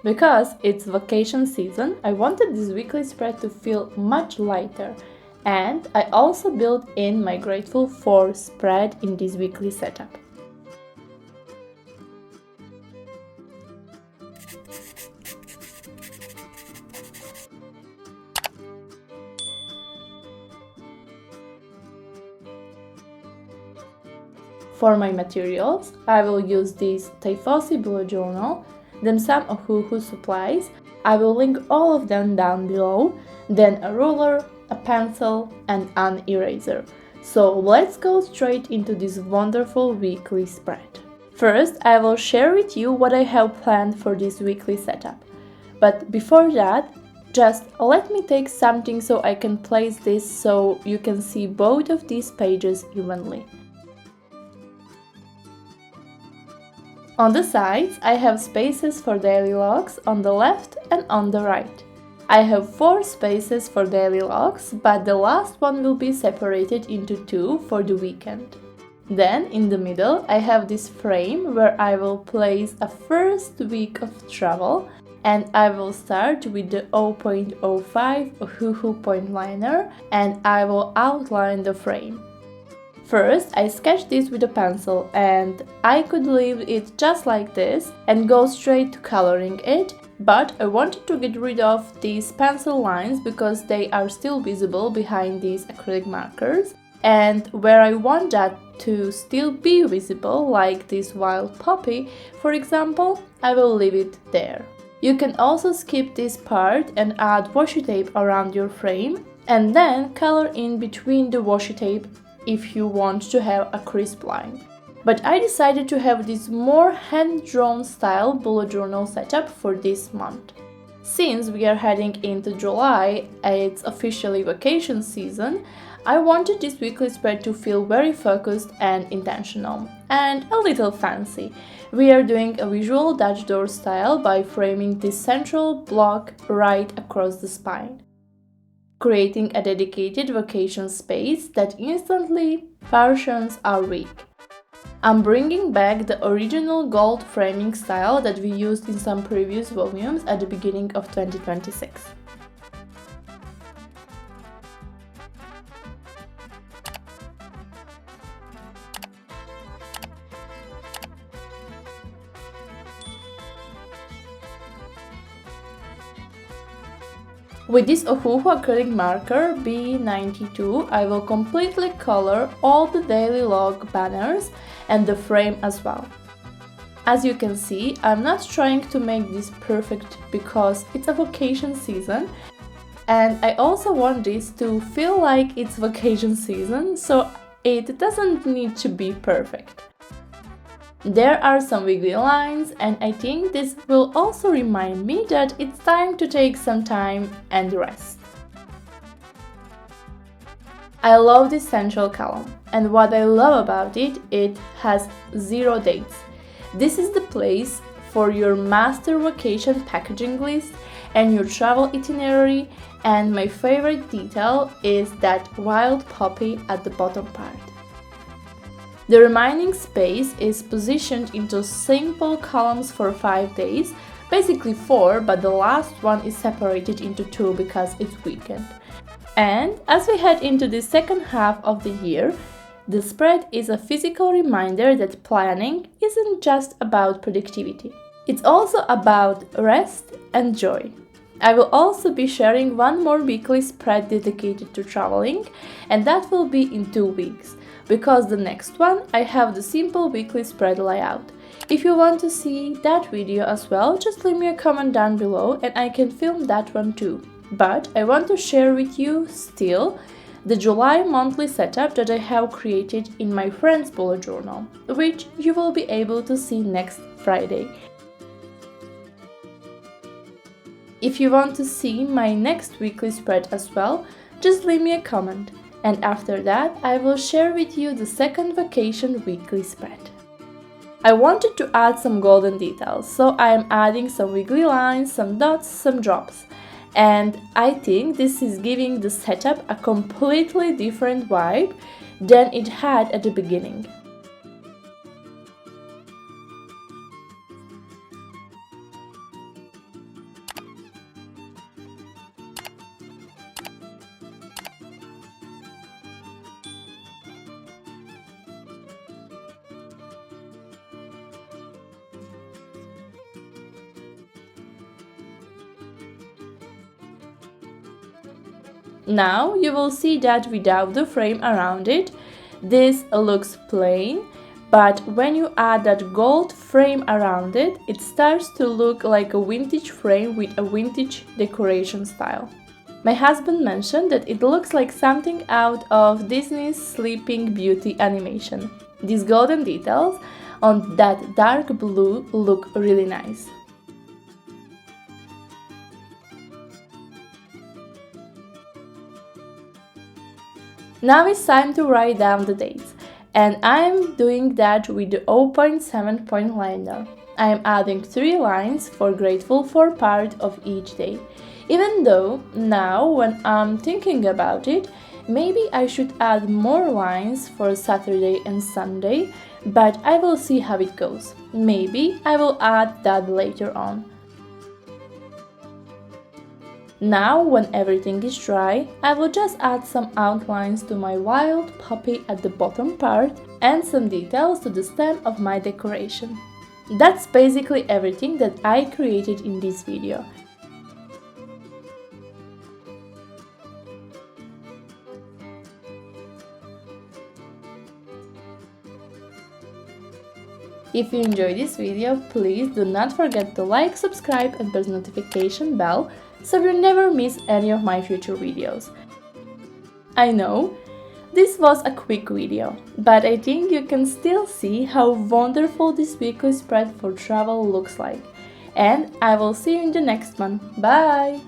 Because it's vacation season, I wanted this weekly spread to feel much lighter, and I also built in my Grateful For spread in this weekly setup. For my materials, I will use this Tiefossi bullet journal, then some Ohuhu supplies. I will link all of them down below, then a ruler, a pencil, and an eraser. So let's go straight into this wonderful weekly spread. First, I will share with you what I have planned for this weekly setup. But before that, just let me take something so I can place this so you can see both of these pages evenly. On the sides, I have spaces for daily logs on the left and on the right. I have 4 spaces for daily logs, but the last one will be separated into 2 for the weekend. Then, in the middle, I have this frame where I will place a first week of travel, and I will start with the 0.05 Ohuhu point liner, and I will outline the frame. First, I sketched this with a pencil, and I could leave it just like this and go straight to coloring it, but I wanted to get rid of these pencil lines because they are still visible behind these acrylic markers, and where I want that to still be visible, like this wild poppy, for example, I will leave it there. You can also skip this part and add washi tape around your frame, and then color in between the washi tape if you want to have a crisp line. But I decided to have this more hand-drawn style bullet journal setup for this month. Since we are heading into July, it's officially vacation season, I wanted this weekly spread to feel very focused and intentional, and a little fancy. We are doing a visual Dutch door style by framing this central block right across the spine, creating a dedicated vacation space that instantly partitions our week. I'm bringing back the original gold framing style that we used in some previous volumes at the beginning of 2026. With this Ohuhu acrylic marker B92, I will completely color all the daily log banners and the frame as well. As you can see, I'm not trying to make this perfect because it's a vacation season, and I also want this to feel like it's vacation season, so it doesn't need to be perfect. There are some wiggly lines, and I think this will also remind me that it's time to take some time and rest. I love this central column, and what I love about it, it has 0 dates. This is the place for your master vacation packaging list and your travel itinerary, and my favorite detail is that wild poppy at the bottom part. The remaining space is positioned into simple columns for 5 days, basically 4, but the last one is separated into 2 because it's weekend. And as we head into the second half of the year, the spread is a physical reminder that planning isn't just about productivity. It's also about rest and joy. I will also be sharing one more weekly spread dedicated to traveling, and that will be in 2 weeks. Because the next one, I have the simple weekly spread layout. If you want to see that video as well, just leave me a comment down below and I can film that one too. But I want to share with you still the July monthly setup that I have created in my friend's bullet journal, which you will be able to see next Friday. If you want to see my next weekly spread as well, just leave me a comment. And after that, I will share with you the second vacation weekly spread. I wanted to add some golden details, so I am adding some wiggly lines, some dots, some drops. And I think this is giving the setup a completely different vibe than it had at the beginning. Now you will see that without the frame around it, this looks plain, but when you add that gold frame around it, it starts to look like a vintage frame with a vintage decoration style. My husband mentioned that it looks like something out of Disney's Sleeping Beauty animation. These golden details on that dark blue look really nice. Now it's time to write down the dates, and I'm doing that with the 0.7 point liner. I am adding 3 lines for grateful for part of each day. Even though now when I'm thinking about it, maybe I should add more lines for Saturday and Sunday, but I will see how it goes. Maybe I will add that later on. Now, when everything is dry, I will just add some outlines to my wild puppy at the bottom part and some details to the stem of my decoration. That's basically everything that I created in this video. If you enjoyed this video, please do not forget to like, subscribe and press the notification bell so you never miss any of my future videos. I know, this was a quick video, but I think you can still see how wonderful this weekly spread for travel looks like. And I will see you in the next one. Bye!